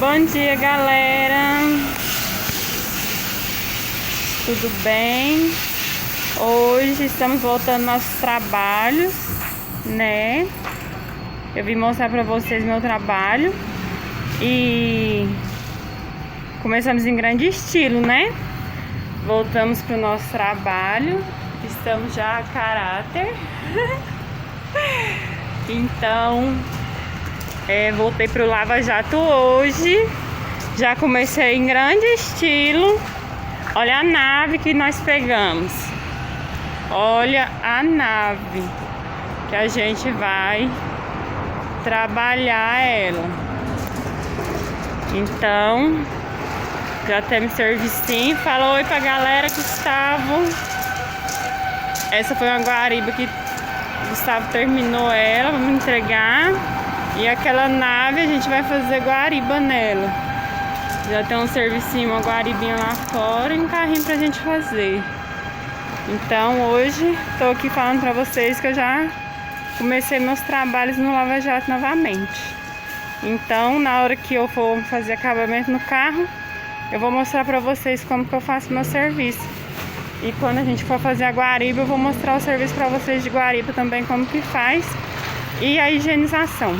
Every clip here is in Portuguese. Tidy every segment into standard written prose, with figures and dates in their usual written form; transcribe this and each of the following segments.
Bom dia, galera. Tudo bem? Hoje estamos voltando aos nossos trabalhos, né? Eu vim mostrar pra vocês meu trabalho e começamos em grande estilo, né? Voltamos pro nosso trabalho. Estamos já a caráter. Então, voltei pro Lava Jato hoje. Já comecei em grande estilo. Olha a nave que nós pegamos. Olha a nave que a gente vai trabalhar ela. Então, já temos servicinho. Fala oi pra galera, Gustavo. Essa foi uma guariba que o Gustavo terminou ela, vamos entregar. E aquela nave a gente vai fazer guariba nela. Já tem um servicinho, uma guaribinha lá fora e um carrinho pra gente fazer. Então hoje tô aqui falando pra vocês que eu já comecei meus trabalhos no Lava Jato novamente. Então na hora que eu for fazer acabamento no carro, eu vou mostrar pra vocês como que eu faço meu serviço. E quando a gente for fazer a guariba, eu vou mostrar o serviço pra vocês de guariba também, como que faz. E a higienização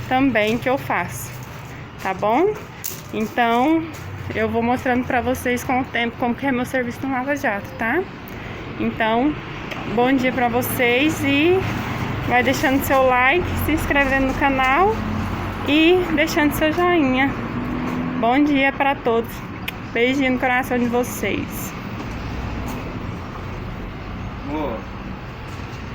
também que eu faço, tá bom? Então eu vou mostrando pra vocês com o tempo como que é meu serviço no Lava Jato, tá? Então, bom dia pra vocês e vai deixando seu like, se inscrevendo no canal e deixando seu joinha. Bom dia pra todos. Beijinho no coração de vocês. Boa.